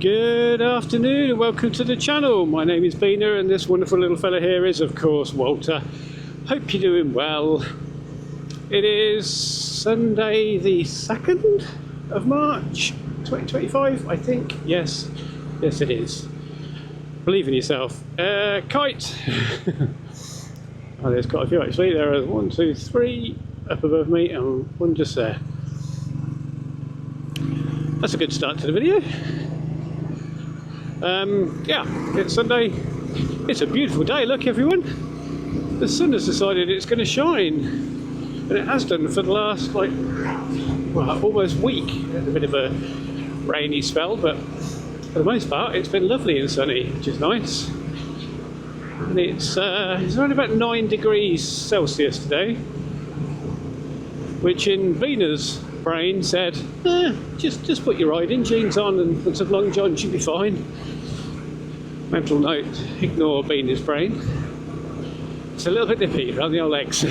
Good afternoon and welcome to the channel. My name is Beena and this wonderful little fella here is of course Walter. Hope you're doing well. It is Sunday the 2nd of March 2025 I think. Yes it is. Believe in yourself. Kite. Oh, there's quite a few actually. There are 1, 2, 3 up above me and one just there. That's a good start to the video. Yeah, it's Sunday. It's a beautiful day. Look, everyone. The sun has decided it's going to shine, and it has done for the last almost week. A bit of a rainy spell, but for the most part, it's been lovely and sunny, which is nice. And it's around about 9 degrees Celsius today, which in Beena's brain said, just put your riding jeans on and put some long johns, you'll be fine. Mental note, ignore Beena's brain. It's a little bit nippy around the old legs.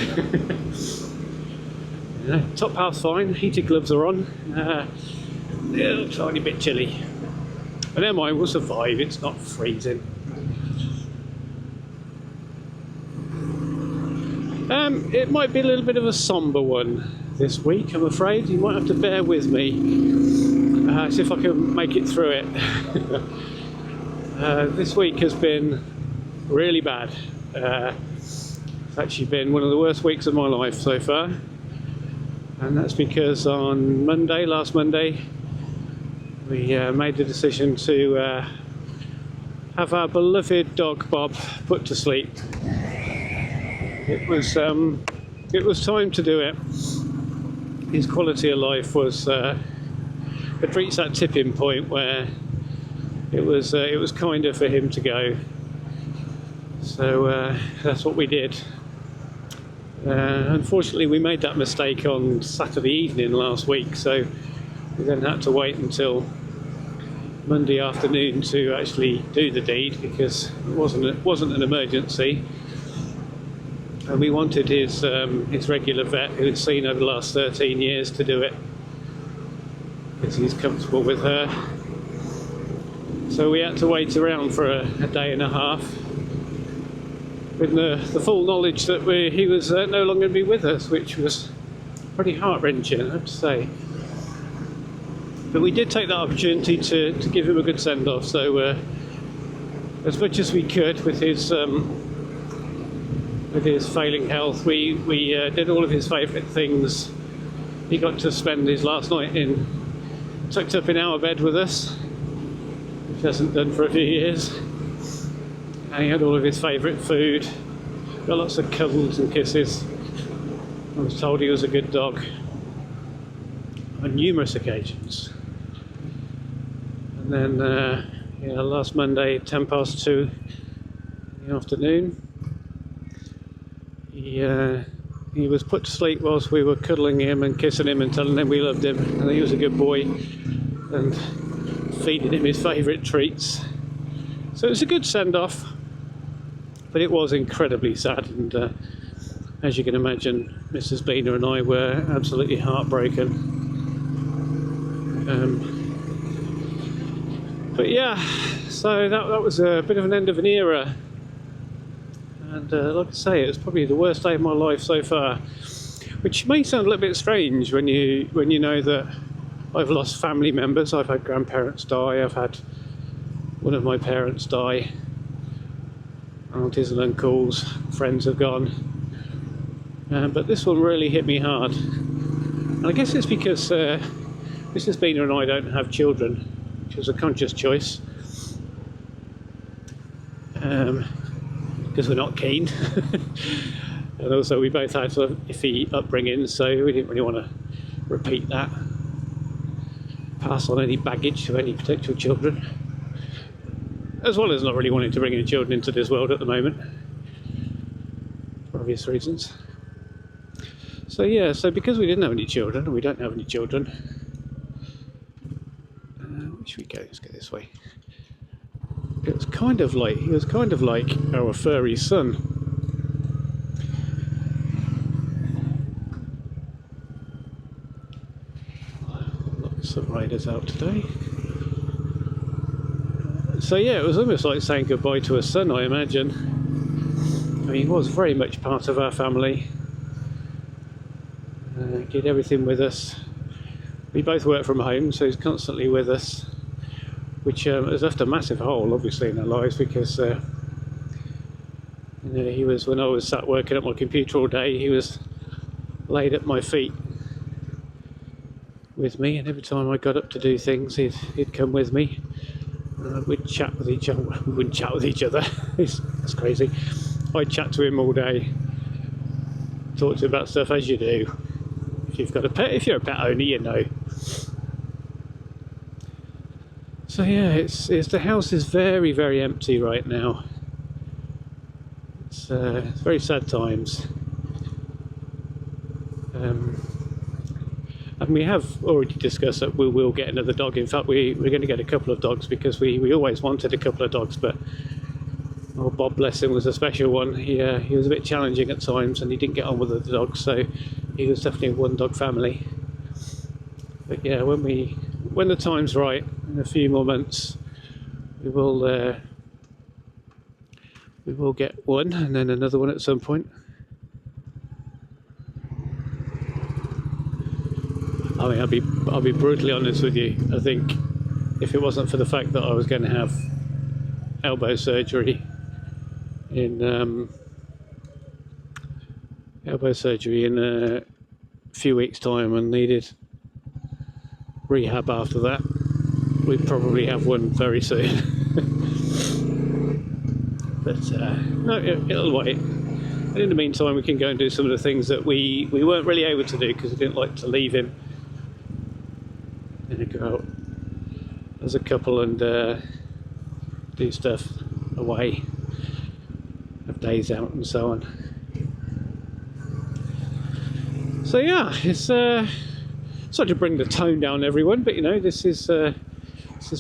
Top half's fine, heated gloves are on, a little tiny bit chilly. But never mind, we'll survive, it's not freezing. It might be a little bit of a sombre one this week, I'm afraid. You might have to bear with me. See if I can make it through it. This week has been really bad. It's actually been one of the worst weeks of my life so far. And that's because on last Monday, we made the decision to have our beloved dog Bob put to sleep. It was time to do it. His quality of life was had reached that tipping point where it was kinder for him to go. So that's what we did. Unfortunately, we made that mistake on Saturday evening last week, so we then had to wait until Monday afternoon to actually do the deed because it wasn't an emergency. And we wanted his regular vet who had seen over the last 13 years to do it because he's comfortable with her. So we had to wait around for a day and a half with the full knowledge that he was no longer going to be with us, which was pretty heart-wrenching, I have to say. But we did take that opportunity to give him a good send-off, so as much as we could with his failing health, we did all of his favourite things. He got to spend his last night tucked up in our bed with us, which he hasn't done for a few years. And he had all of his favourite food, got lots of cuddles and kisses. I was told he was a good dog on numerous occasions. And then last Monday, 2:10 in the afternoon, he was put to sleep whilst we were cuddling him and kissing him and telling him we loved him and he was a good boy and feeding him his favourite treats. So it was a good send-off, but it was incredibly sad, and as you can imagine, Mrs. Beena and I were absolutely heartbroken. But yeah, so that was a bit of an end of an era. And like I say, it's probably the worst day of my life so far, which may sound a little bit strange when you know that I've lost family members. I've had grandparents die, I've had one of my parents die, aunties and uncles, friends have gone, but this one really hit me hard. And I guess it's because Mrs. Beena and I don't have children, which was a conscious choice. Because we're not keen. And also we both had sort of iffy upbringing, so we didn't really want to repeat that, pass on any baggage to any potential children, as well as not really wanting to bring any children into this world at the moment for obvious reasons. So yeah, so because we didn't have any children, and we don't have any children, where should we go? Let's go this way. He was kind of like our furry son. Lots of riders out today. So yeah, it was almost like saying goodbye to a son, I imagine. I mean, he was very much part of our family. Did everything with us. We both work from home, so he's constantly with us, which has left a massive hole, obviously, in our lives, because you know, he was, when I was sat working at my computer all day, he was laid at my feet with me, and every time I got up to do things, he'd come with me. We'd chat with each other. We wouldn't chat with each other. It's crazy. I'd chat to him all day, talk to him about stuff, as you do. If you've got a pet, if you're a pet owner, you know. So yeah, it's the house is very, very empty right now. It's very sad times. And we have already discussed that we will get another dog. In fact, we're going to get a couple of dogs, because we always wanted a couple of dogs, but oh, Bob, bless him, was a special one. He was a bit challenging at times, and he didn't get on with the dogs, so he was definitely a one-dog family. But yeah, when the time's right, in a few more months, we will get one, and then another one at some point. I mean, I'll be brutally honest with you. I think if it wasn't for the fact that I was going to have elbow surgery in a few weeks' time, and needed rehab after that, we'd probably have one very soon. But no, it'll wait. And in the meantime, we can go and do some of the things that we weren't really able to do, because we didn't like to leave him. And go out as a couple and do stuff away, have days out and so on. So yeah, it's sorry to bring the tone down, everyone, but you know, this is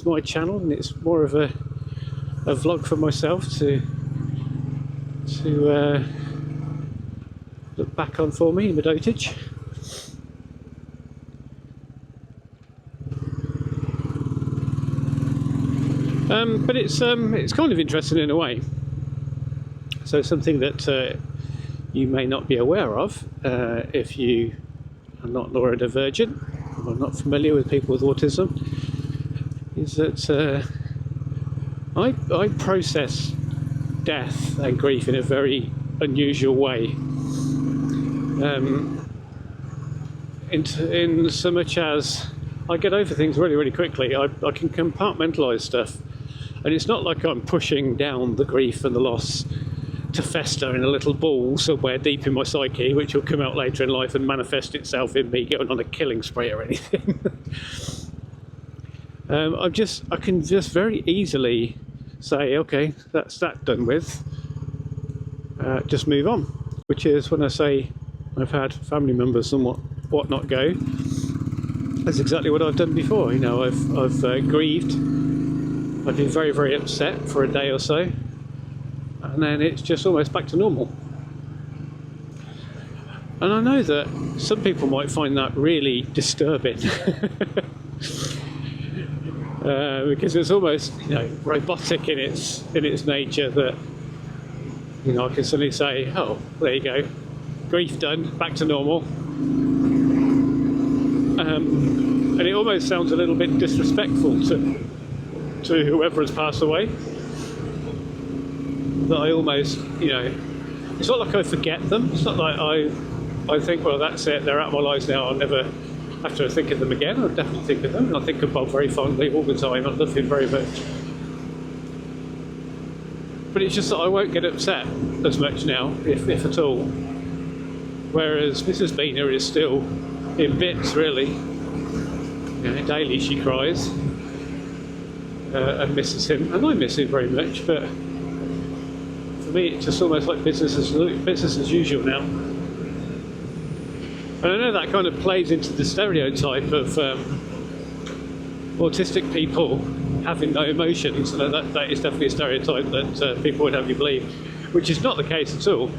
my channel, and it's more of a vlog for myself to look back on for me in my dotage. But it's kind of interesting in a way. So something that you may not be aware of if you are not neurodivergent or not familiar with people with autism, is that I process death and grief in a very unusual way. In so much as I get over things really, really quickly. I can compartmentalise stuff. And it's not like I'm pushing down the grief and the loss to fester in a little ball somewhere deep in my psyche, which will come out later in life and manifest itself in me going on a killing spree or anything. I can just very easily say, okay, that's that done with. Just move on. Which is when I say I've had family members and whatnot go. That's exactly what I've done before. You know, I've grieved. I've been very, very upset for a day or so, and then it's just almost back to normal. And I know that some people might find that really disturbing, because it's almost, you know, robotic in its nature. That, you know, I can suddenly say, "Oh, there you go, grief done, back to normal." And it almost sounds a little bit disrespectful to whoever has passed away, that I almost, you know, it's not like I forget them. It's not like I think, well, that's it, they're out of my lives now, I'll never have to think of them again. I'll definitely think of them, and I think of Bob very fondly all the time. I love him very much. But it's just that I won't get upset as much now, if at all. Whereas Mrs. Beena is still in bits, really. You know, daily she cries. And misses him, and I miss him very much, but for me it's just almost like business as usual now. And I know that kind of plays into the stereotype of autistic people having no emotions, and that is definitely a stereotype that people would have you believe, which is not the case at all.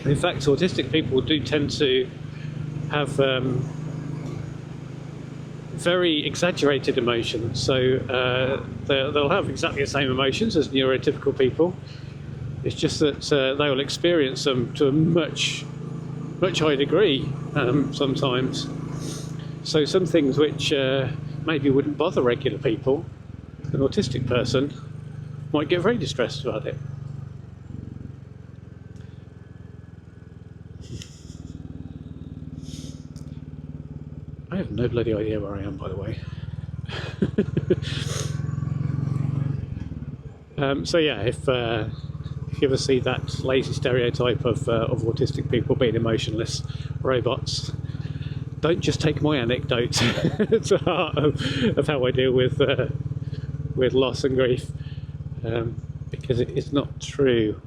In fact, autistic people do tend to have very exaggerated emotions. So they'll have exactly the same emotions as neurotypical people. It's just that they will experience them to a much higher degree sometimes. So some things which maybe wouldn't bother regular people, an autistic person might get very distressed about it. I have no bloody idea where I am, by the way. So yeah, if you ever see that lazy stereotype of autistic people being emotionless robots, don't just take my anecdote to heart of how I deal with loss and grief, because it is not true.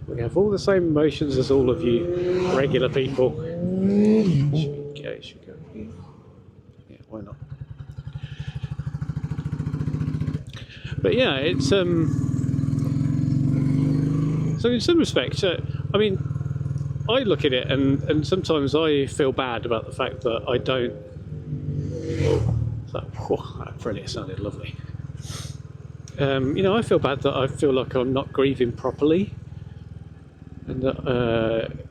We have all the same emotions as all of you regular people. Should we go? Yeah, why not? But yeah, it's so in some respects, I mean, I look at it and sometimes I feel bad about the fact that I don't. That brilliant, sounded lovely. You know, I feel bad that I feel like I'm not grieving properly, and that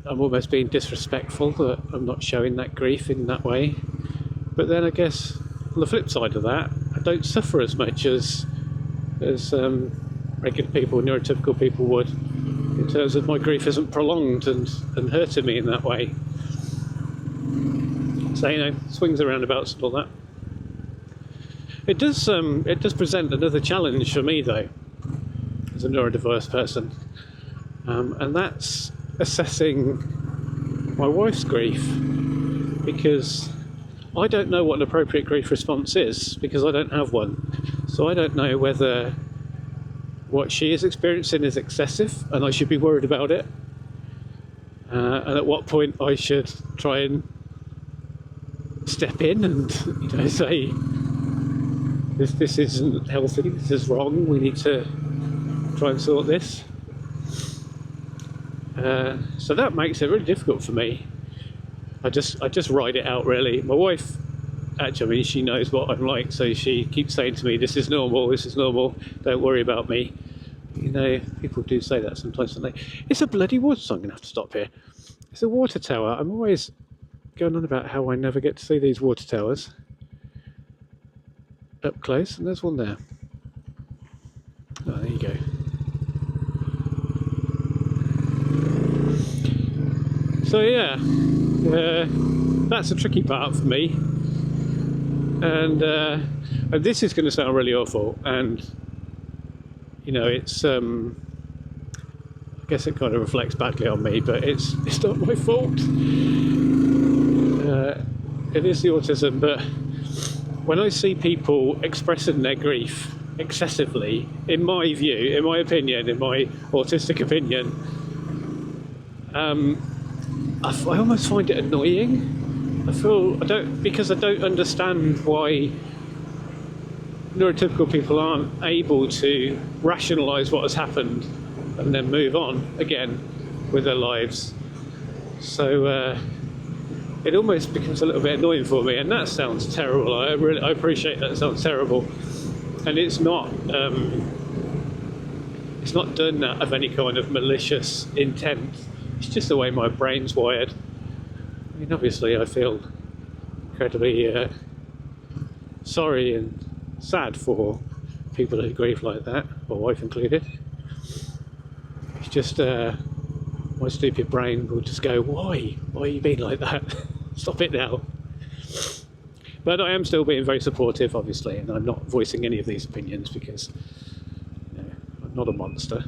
I'm almost being disrespectful that I'm not showing that grief in that way. But then I guess on the flip side of that, I don't suffer as much as regular people, neurotypical people would, in terms of my grief isn't prolonged and hurting me in that way. So, you know, swings and roundabouts and all that. It does present another challenge for me though, as a neurodiverse person, and that's assessing my wife's grief, because I don't know what an appropriate grief response is, because I don't have one. So I don't know whether what she is experiencing is excessive and I should be worried about it, and at what point I should try and step in and, you know, say this isn't healthy, this is wrong, we need to try and sort this. So that makes it really difficult for me. I just ride it out, really. My wife, actually, I mean, she knows what I'm like, so she keeps saying to me, this is normal, don't worry about me. You know, people do say that sometimes, don't they? It's a bloody water, so I'm going to have to stop here. It's a water tower. I'm always going on about how I never get to see these water towers up close, and there's one there. Oh, there you go. So yeah, that's a tricky part for me, and this is going to sound really awful, and you know, it's I guess it kind of reflects badly on me, but it's not my fault. It is the autism, but when I see people expressing their grief excessively, in my view, in my opinion, in my autistic opinion, I almost find it annoying. Because I don't understand why neurotypical people aren't able to rationalise what has happened and then move on again with their lives. So it almost becomes a little bit annoying for me, and that sounds terrible. I appreciate that sounds terrible, and it's not done out of any kind of malicious intent. It's just the way my brain's wired. I mean, obviously I feel incredibly sorry and sad for people who grieve like that, my wife included. It's just my stupid brain will just go, why are you being like that? Stop it now. But I am still being very supportive, obviously, and I'm not voicing any of these opinions because, you know, I'm not a monster.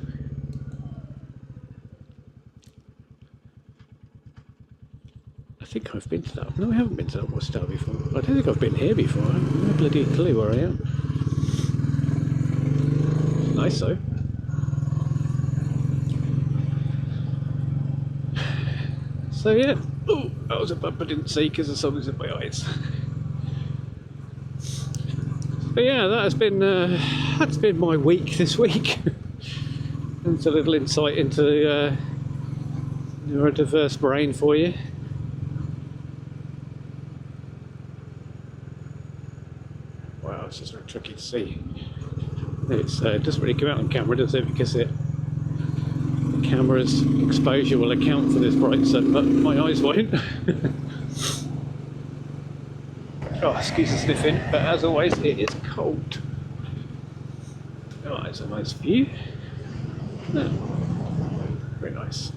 I think I've been to that. No, I haven't been to that water tower before. I don't think I've been here before. I have no bloody clue where I am. It's nice though. So yeah. Oh, that was a bump I didn't see because the sun was in my eyes. But yeah, that's been my week this week. And it's a little insight into neurodiverse brain for you. Oh, it's just very tricky to see. It doesn't really come out on camera, does it? Because the camera's exposure will account for this bright sun, but my eyes won't. Oh, excuse the sniffing, but as always, it is cold. Oh, it's a nice view. Oh, very nice.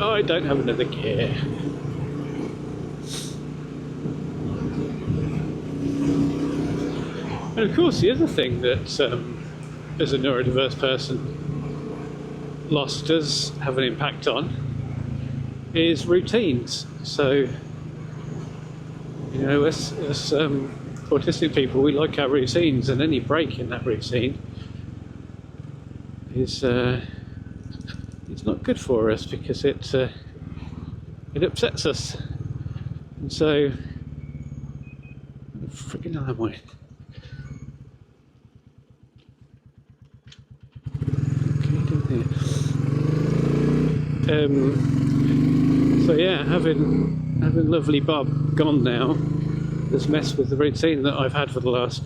I don't have another gear. And of course, the other thing that, as a neurodiverse person, loss does have an impact on is routines. So, you know, as autistic people, we like our routines, and any break in that routine is it's not good for us, because it upsets us. And so, freaking hell am I? So yeah, having lovely Bob gone now has messed with the routine that I've had for the last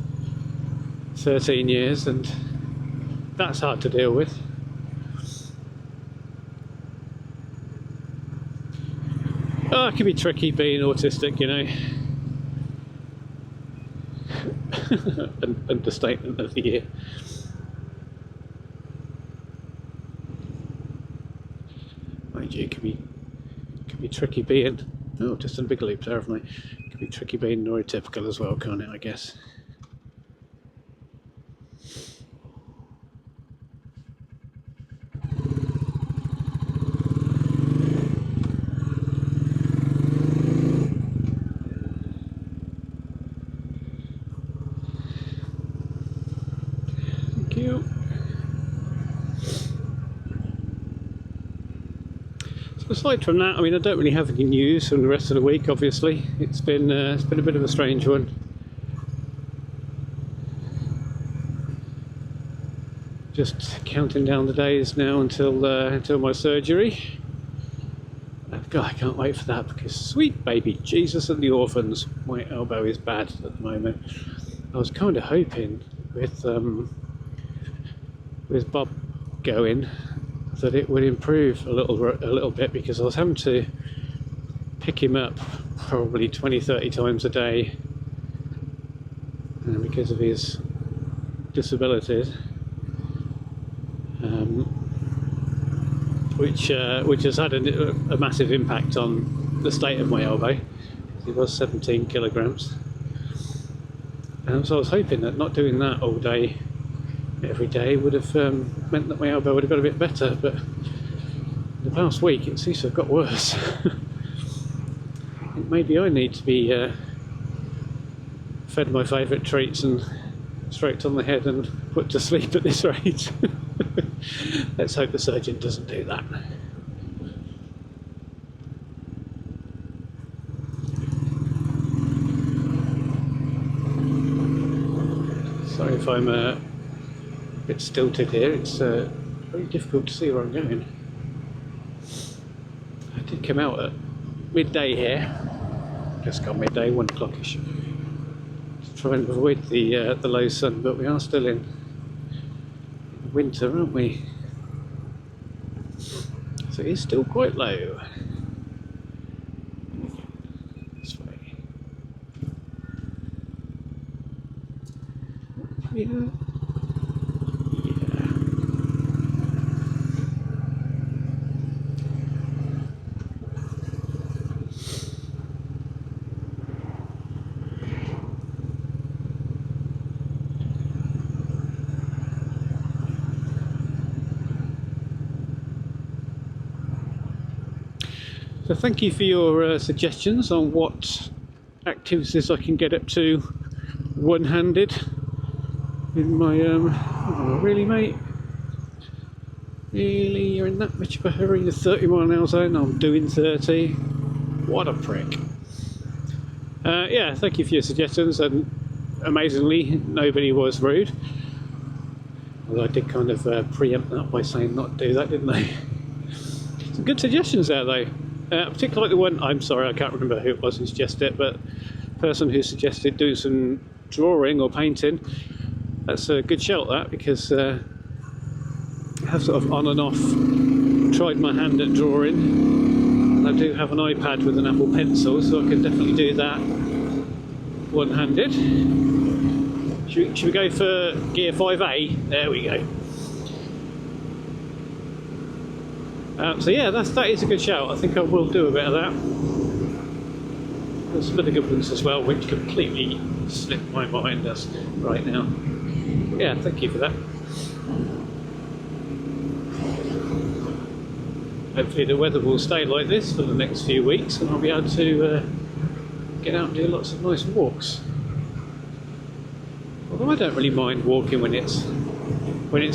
13 years, and that's hard to deal with. Oh, it can be tricky being autistic, you know. Understatement of the year. Mind you, it can be tricky being... Oh, just a big loop there, haven't I? It can be tricky being neurotypical as well, can't it, I guess? Thank you. Aside from that, I mean, I don't really have any news from the rest of the week. Obviously, it's been a bit of a strange one. Just counting down the days now until my surgery. God, I can't wait for that, because sweet baby Jesus and the orphans, my elbow is bad at the moment. I was kind of hoping with Bob going that it would improve a little bit, because I was having to pick him up probably 20-30 times a day, because of his disabilities, which has had a massive impact on the state of my elbow. He was 17 kilograms, so I was hoping that not doing that all day every day would have meant that my elbow would have got a bit better, but the past week it seems to have got worse. Maybe I need to be fed my favourite treats and stroked on the head and put to sleep at this rate. Let's hope the surgeon doesn't do that. Sorry if I'm a bit stilted here. It's very difficult to see where I'm going. I did come out at midday here, just gone midday, 1 o'clock-ish, to try and avoid the low sun, but we are still in winter, aren't we? So it is still quite low. This way. Yeah. So thank you for your suggestions on what activities I can get up to one-handed in my oh, really, mate? Really? You're in that much of a hurry in a 30-mile-an-hour zone? I'm doing 30. What a prick. Yeah, thank you for your suggestions, and amazingly nobody was rude. Although I did kind of preempt that by saying not to do that, didn't I? Some good suggestions there though. Particularly like the one, I'm sorry, I can't remember who it was who suggested it, but the person who suggested doing some drawing or painting, that's a good shout that, because I have sort of on and off tried my hand at drawing, and I do have an iPad with an Apple Pencil, so I can definitely do that one-handed. Should we go for gear 5A? There we go. So yeah, that is a good shout. I think I will do a bit of that. There's some other good ones as well, which completely slipped my mind as right now. Yeah, thank you for that. Hopefully the weather will stay like this for the next few weeks, and I'll be able to get out and do lots of nice walks. Although I don't really mind walking when it's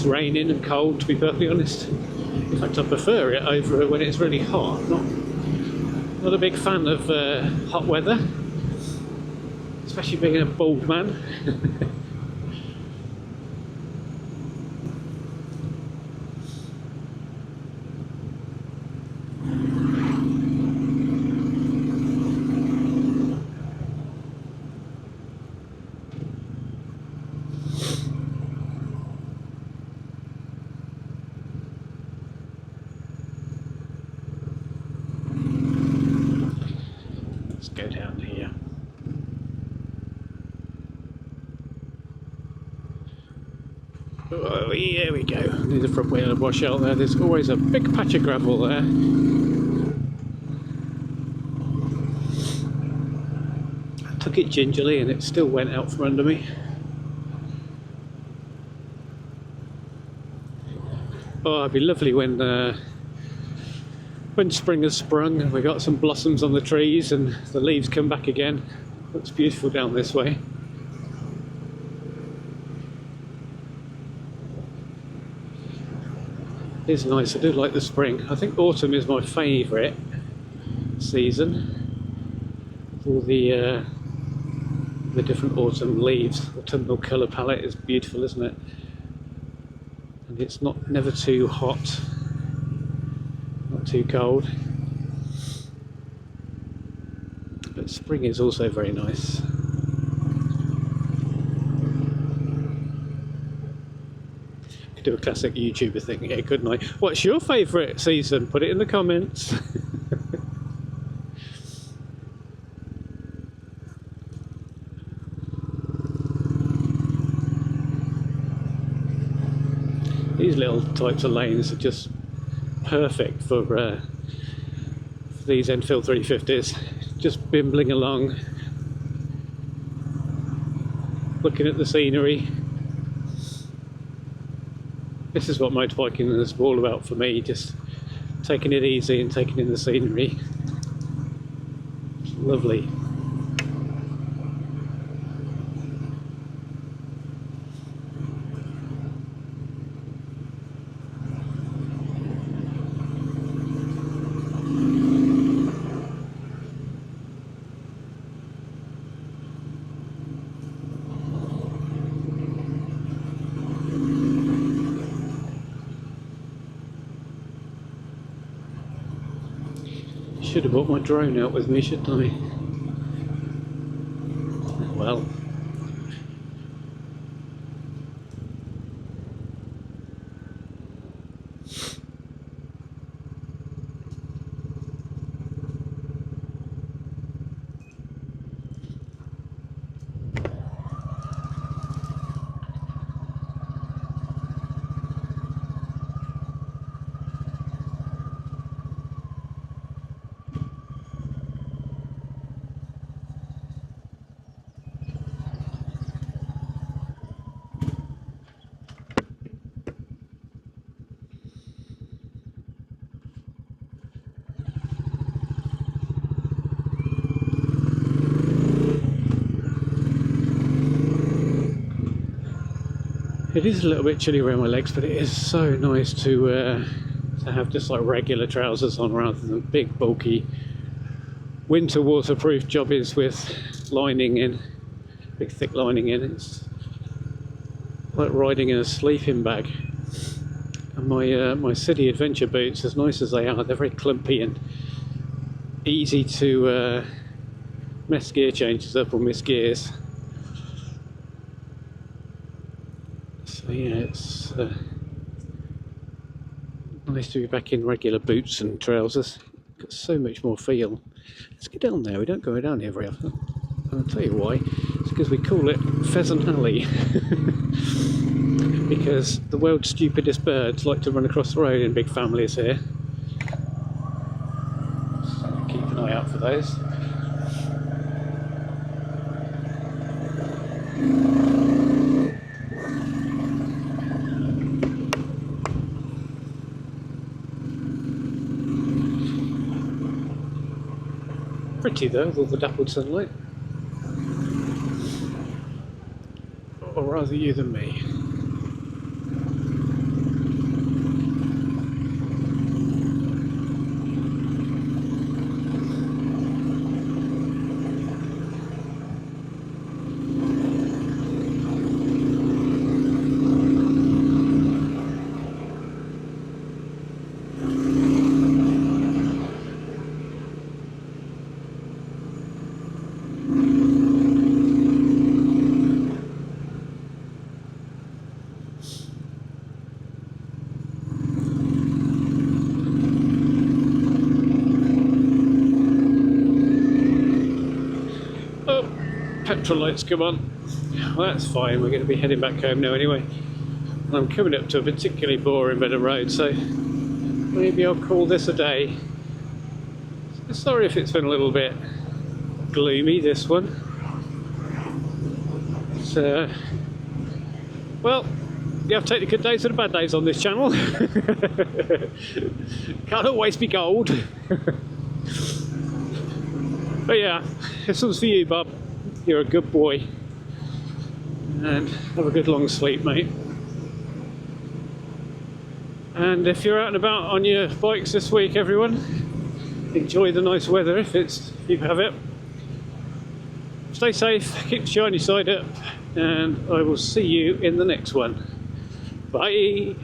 raining and cold, to be perfectly honest. In fact, I prefer it over when it's really hot. Not a big fan of hot weather, especially being a bald man. Go down here. Oh, here we go. There's the front wheel of wash out there. There's always a big patch of gravel there. I took it gingerly and it still went out from under me. Oh, it'd be lovely when spring has sprung and we got some blossoms on the trees and the leaves come back again. Looks beautiful down this way. It is nice. I do like the spring. I think autumn is my favourite season. All the different autumn leaves. Autumnal colour palette is beautiful, isn't it? And it's never too hot. Too cold, but spring is also very nice. Could do a classic YouTuber thing here, couldn't I? What's your favourite season? Put it in the comments. These little types of lanes are just perfect for these Enfield 350s. Just bimbling along, looking at the scenery. This is what motorbiking is all about for me, just taking it easy and taking in the scenery. It's lovely. Should have brought my drone out with me, shouldn't I? Well. It is a little bit chilly around my legs, but it is so nice to have just like regular trousers on rather than big bulky winter waterproof jobbies with lining in, big thick lining in. like riding in a sleeping bag. And my city adventure boots, as nice as they are, they're very clumpy and easy to mess gear changes up or miss gears. So yeah, it's nice to be back in regular boots and trousers. Got so much more feel. Let's get down there. We don't go down here very often. And I'll tell you why. It's because we call it Pheasant Alley. Because the world's stupidest birds like to run across the road in big families here. So keep an eye out for those. Pretty though, with all the dappled sunlight. Or rather you than me. Petrol lights come on. Well, that's fine, we're going to be heading back home now anyway. And I'm coming up to a particularly boring bit of road, so maybe I'll call this a day. Sorry if it's been a little bit gloomy, this one. So, well, you have to take the good days and the bad days on this channel. Can't always be gold. But yeah, this one's for you, Bob. You're a good boy. And have a good long sleep, mate. And if you're out and about on your bikes this week, everyone, enjoy the nice weather if you have it. Stay safe, keep the shiny side up, and I will see you in the next one. Bye.